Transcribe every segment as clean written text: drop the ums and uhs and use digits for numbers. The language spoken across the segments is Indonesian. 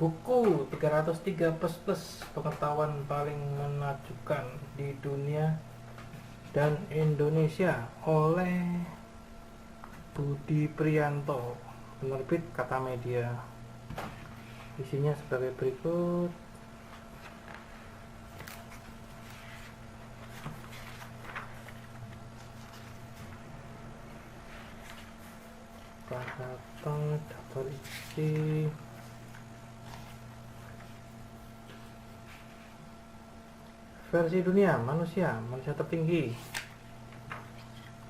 Buku 303 plus plus pengetahuan paling menakjubkan di dunia dan Indonesia oleh Budi Priyanto, penerbit Kata Media. Isinya sebagai berikut. Daftar isi versi dunia: manusia tertinggi,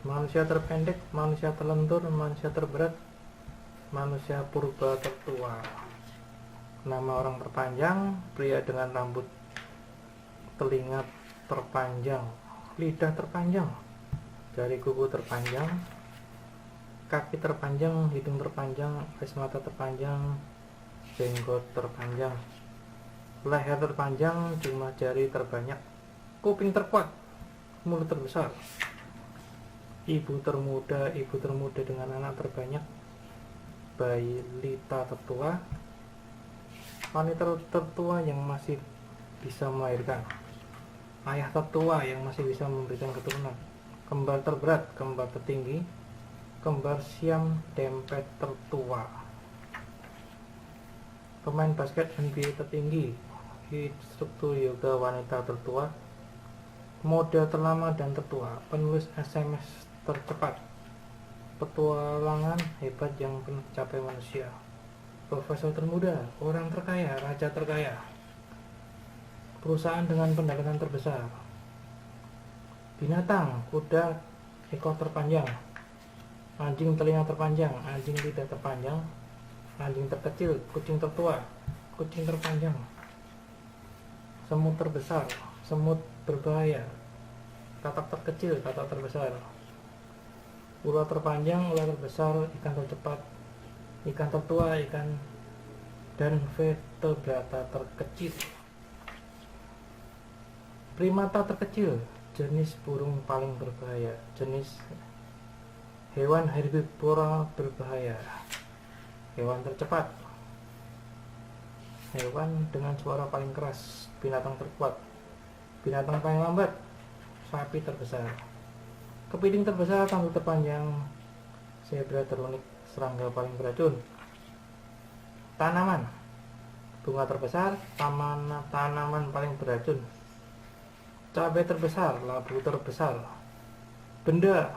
manusia terpendek, manusia terlentur, manusia terberat, manusia purba tertua. Nama orang terpanjang: pria dengan rambut telinga terpanjang, lidah terpanjang, jari kuku terpanjang, kaki terpanjang, hidung terpanjang, alis mata terpanjang, jenggot terpanjang, leher terpanjang, jumlah jari terbanyak, kuping terkuat, mulut terbesar, ibu termuda dengan anak terbanyak, bayi lita tertua, wanita tertua yang masih bisa melahirkan, ayah tertua yang masih bisa memberikan keturunan, kembar terberat, kembar tertinggi, kembar siam dempet tertua, pemain basket NBA tertinggi, instruktur yoga wanita tertua, model terlama dan tertua, penulis SMS tercepat, petualangan hebat yang pernah dicapai manusia, profesor termuda, orang terkaya, raja terkaya, perusahaan dengan pendapatan terbesar, binatang, kuda ekor terpanjang, anjing telinga terpanjang, anjing lidah terpanjang, anjing terkecil, kucing tertua, kucing terpanjang, semut terbesar, semut berbahaya, katak terkecil, katak terbesar, ular terpanjang, ular terbesar, ikan tercepat, ikan tertua, ikan dan vertebrata terkecil. Primata terkecil, jenis burung paling berbahaya, jenis hewan herbivora berbahaya, hewan tercepat, hewan dengan suara paling keras, binatang terkuat, binatang paling lambat, sapi terbesar, kepiting terbesar, tanduk terpanjang, zebra terunik, serangga paling beracun, tanaman, bunga terbesar, tanaman paling beracun, cabai terbesar, labu terbesar, benda,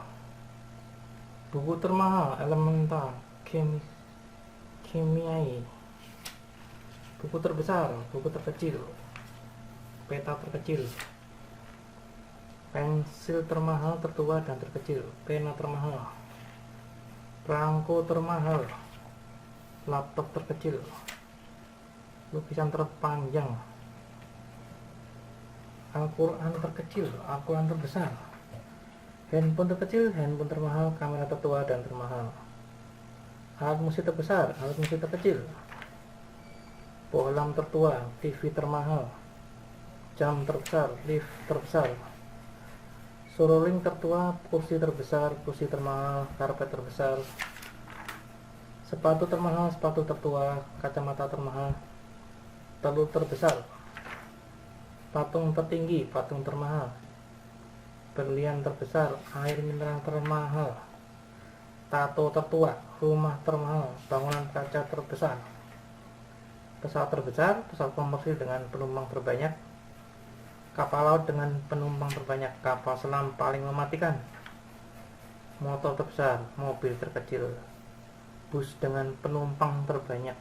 buku termahal, elemental, kimiai, buku terbesar, buku terkecil, peta terkecil, pensil termahal, tertua dan terkecil, pena termahal, perangko termahal, laptop terkecil, lukisan terpanjang, Al-Quran terkecil, Al-Quran terbesar, handphone terkecil, handphone termahal, kamera tertua dan termahal, alat musik terbesar, alat musik terkecil, bohlam tertua, TV termahal, jam terbesar, lift terbesar, suruling tertua, kursi terbesar, kursi termahal, karpet terbesar, sepatu termahal, sepatu tertua, kacamata termahal, telur terbesar, patung tertinggi, patung termahal, berlian terbesar, air mineral termahal, tato tertua, rumah termahal, bangunan kaca terbesar, pesawat terbesar, pesawat komersil dengan penumpang terbanyak, kapal laut dengan penumpang terbanyak, kapal selam paling mematikan, motor terbesar, mobil terkecil, bus dengan penumpang terbanyak,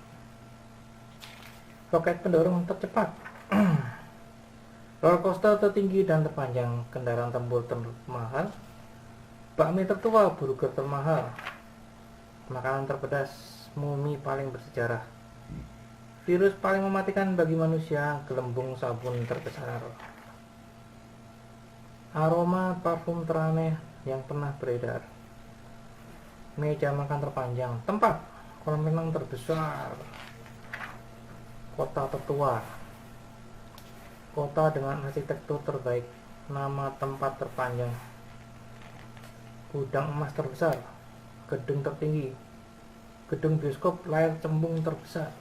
roket pendorong tercepat, roller coaster tertinggi dan terpanjang, kendaraan tempur termahal, bakmi tertua, burger termahal, makanan terpedas, mumi paling bersejarah, virus paling mematikan bagi manusia, gelembung sabun terbesar, aroma parfum teraneh yang pernah beredar, meja makan terpanjang, tempat kolam renang terbesar, kota tertua, kota dengan arsitektur terbaik, nama tempat terpanjang, gudang emas terbesar, gedung tertinggi, gedung bioskop layar cembung terbesar,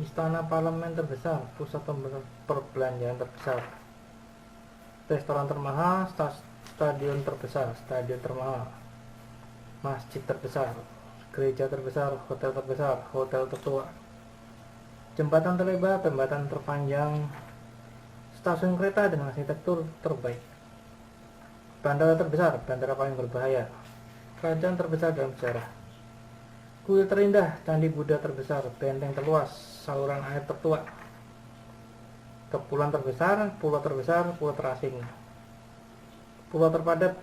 istana parlemen terbesar, pusat perbelanjaan terbesar, restoran termahal, stadion terbesar, stadion termahal, masjid terbesar, gereja terbesar, hotel tertua, jembatan terlebar, jembatan terpanjang, stasiun kereta dengan arsitektur terbaik, bandara terbesar, bandara paling berbahaya, kerajaan terbesar dalam sejarah, kuil terindah, candi Buddha terbesar, benteng terluas, saluran air tertua, kepulauan terbesar, pulau terasing, pulau terpadat,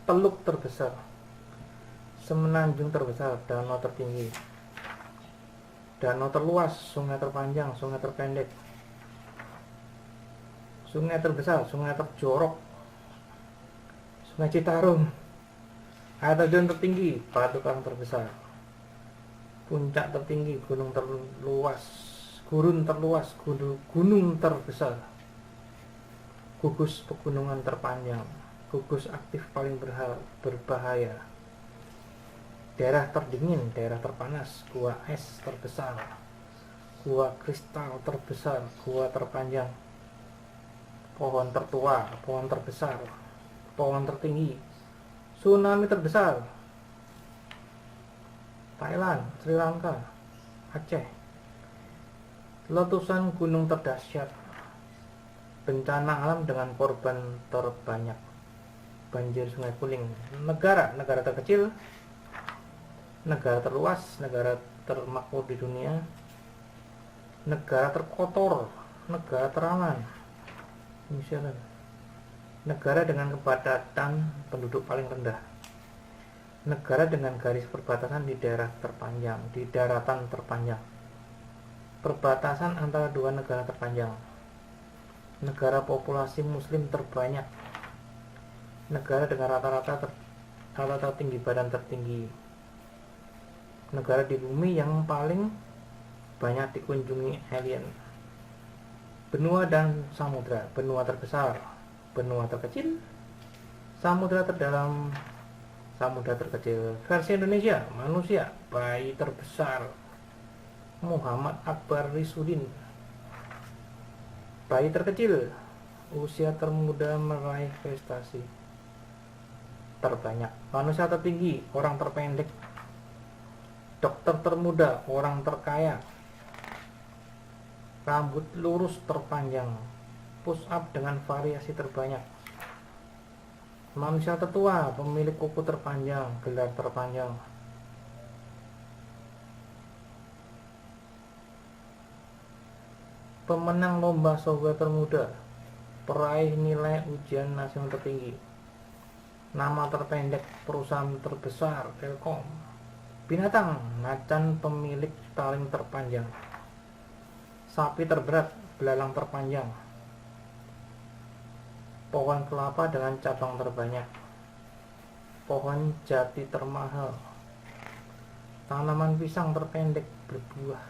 teluk terbesar, semenanjung terbesar, danau tertinggi, danau terluas, sungai terpanjang, sungai terpendek, sungai terbesar, sungai terjorok, sungai Citarum, air terjun tertinggi, batu karang terbesar, puncak tertinggi, gunung terbesar, gugus pegunungan terpanjang, gugus aktif paling berbahaya, daerah terdingin, daerah terpanas, gua es terbesar, gua kristal terbesar, gua terpanjang, pohon tertua, pohon terbesar, pohon tertinggi, tsunami terbesar, Thailand, Sri Lanka, Aceh, letusan gunung terdahsyat, bencana alam dengan korban terbanyak, banjir Sungai Kuning, negara terkecil, negara terluas, negara termakmur di dunia, negara terkotor, negara teraman, New Zealand, negara dengan kepadatan penduduk paling rendah, negara dengan garis perbatasan di daratan terpanjang, perbatasan antara dua negara terpanjang, negara populasi muslim terbanyak, negara dengan rata-rata tinggi badan tertinggi, negara di bumi yang paling banyak dikunjungi alien, benua dan samudra, benua terbesar, benua terkecil, samudra terdalam, samudra terkecil, versi Indonesia, manusia, bayi terbesar, Muhammad Akbar Risudin, bayi terkecil, usia termuda meraih prestasi terbanyak, manusia tertinggi, orang terpendek, dokter termuda, orang terkaya, rambut lurus terpanjang, push up dengan variasi terbanyak, manusia tertua, pemilik kuku terpanjang, gelar terpanjang, pemenang lomba software termuda, peraih nilai ujian nasional tertinggi, nama terpendek, perusahaan terbesar, Telkom, binatang, macan pemilik taring terpanjang, sapi terberat, belalang terpanjang, pohon kelapa dengan cabang terbanyak, pohon jati termahal, tanaman pisang terpendek berbuah,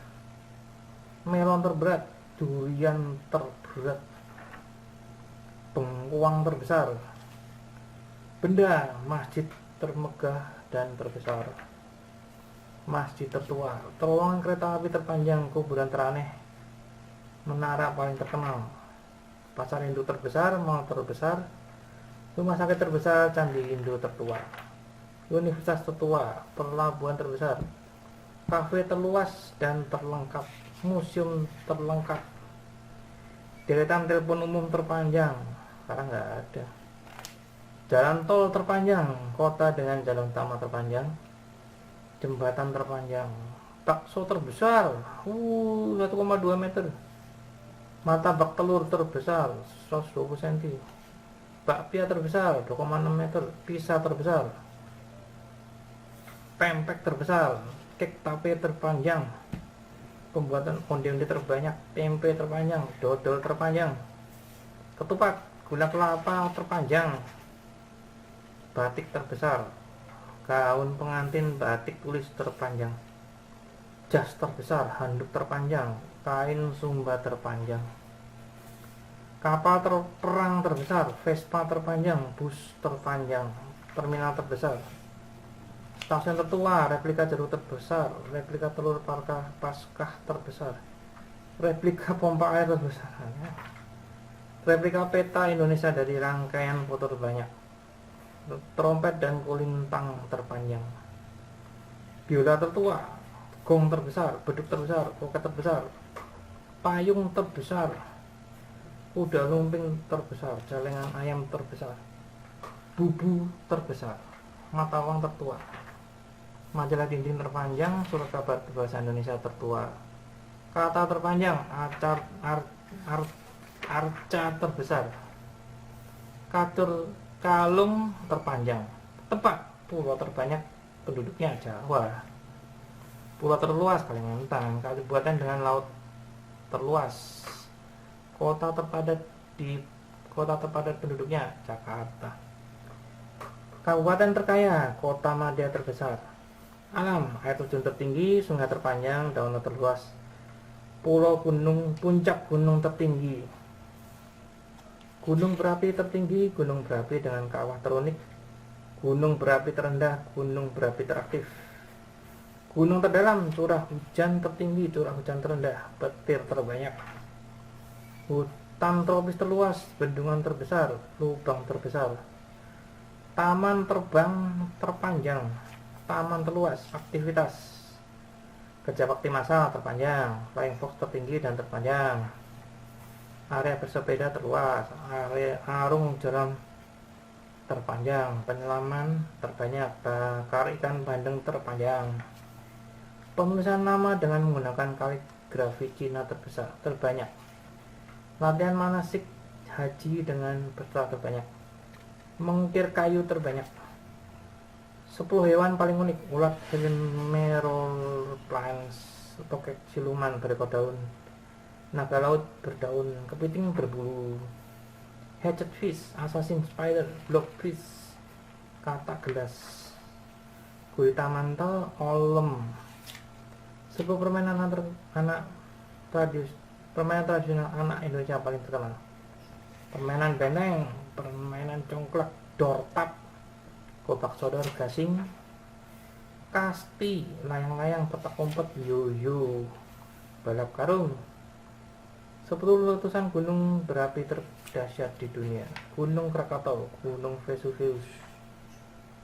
melon terberat, durian terberat, bengkuang terbesar, benda, masjid termegah dan terbesar, masjid tertua, terowongan kereta api terpanjang, kuburan teraneh, menara paling terkenal, pasar induk terbesar, mall terbesar, rumah sakit terbesar, candi Hindu tertua, universitas tertua, pelabuhan terbesar, kafe terluas dan terlengkap, museum terlengkap, deretan telepon umum terpanjang, sekarang nggak ada, jalan tol terpanjang, kota dengan jalan utama terpanjang, jembatan terpanjang, bakso terbesar, 1,2 meter, martabak telur terbesar 120 cm, bakpia terbesar 2,6 meter, pizza terbesar, pempek terbesar, kek tape terpanjang, pembuatan onde-onde terbanyak, tempe terpanjang, dodol terpanjang, ketupat, gula kelapa terpanjang, batik terbesar, gaun pengantin batik tulis terpanjang, jas terbesar, handuk terpanjang, kain sumba terpanjang, kapal perang terbesar, Vespa terpanjang, bus terpanjang, terminal terbesar, stasiun tertua, replika jeruk terbesar, replika telur Paskah terbesar, replika pompa air terbesar, replika peta Indonesia dari rangkaian foto terbanyak, trompet dan kulintang terpanjang, biola tertua, gong terbesar, beduk terbesar, koket terbesar, payung terbesar, kuda lumping terbesar, celengan ayam terbesar, bubu terbesar, mata uang tertua, majalah dinding terpanjang, surat kabar bahasa Indonesia tertua, kata terpanjang, arca terbesar, kalung terpanjang, tempat, pulau terbanyak penduduknya Jawa, pulau terluas Kalimantan, kabupaten dengan laut terluas, kota terpadat penduduknya Jakarta, kabupaten terkaya, kota madya terbesar, alam, air terjun tertinggi, sungai terpanjang, danau terluas, pulau gunung, puncak gunung tertinggi, gunung berapi tertinggi, gunung berapi dengan kawah terunik, gunung berapi terendah, gunung berapi teraktif, gunung terdalam, curah hujan tertinggi, curah hujan terendah, petir terbanyak, hutan tropis terluas, bendungan terbesar, lubang terbesar, taman terbang terpanjang, taman terluas, aktivitas, kerja bakti massal terpanjang, flying fox tertinggi dan terpanjang, area bersepeda terluas, area arung jeram terpanjang, penyelaman terbanyak, bakar ikan bandeng terpanjang, penulisan nama dengan menggunakan kaligrafi Cina terbanyak, latihan manasik haji dengan peserta terbanyak, mengukir kayu terbanyak, 10 hewan paling unik, ulat Hemerolplans, tokek siluman berekor daun, naga laut berdaun, kepiting berbulu, hatchet fish, assassin spider, blobfish, katak gelas, gurita mantel, olem, sebuah permainan tradisional anak Indonesia paling terkenal, permainan benteng, permainan congklak, dortap, gobak sodor, gasing, kasti, layang-layang, petak umpet, yoyo, balap karung, 10 letusan gunung berapi terdahsyat di dunia, Gunung Krakatau, Gunung Vesuvius,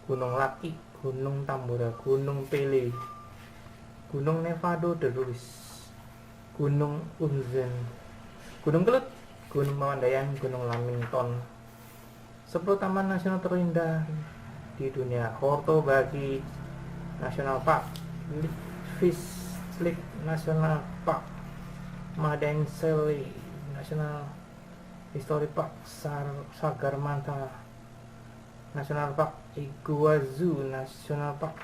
Gunung Laki, Gunung Tambora, Gunung Pele, Gunung Nevado de Ruiz, Gunung Unzen, Gunung Kelut, Gunung Papandayan, Gunung Lamington, 10 taman nasional terindah di dunia, Horto Bagi National Park, Fish Lake National Park, Madenseli National History Park, Sagarmatha National Park, Iguazu National Park,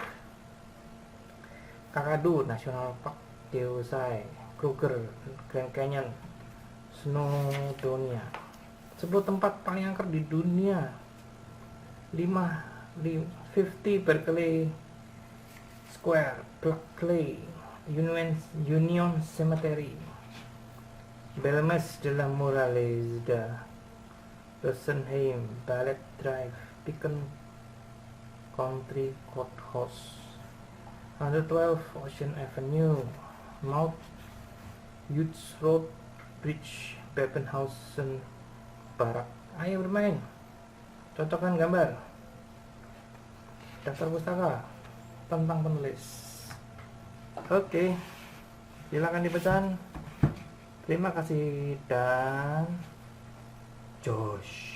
Kakadu National Park, Deosai, Kruger, Grand Canyon, Snowdonia, 10 tempat paling angker di dunia, 50 Berkeley Square, Berkeley, Union Cemetery, Belmes de la Moraleda, Rosenheim, Ballet Drive, Beacon Country Courthouse, 112 Ocean Avenue, Mount Hughes Road Bridge, Bebenhausen Barak. Ayo bermain, cocokkan gambar, daftar pustaka tentang penulis. Oke, silakan dipesan. Terima kasih dan Josh.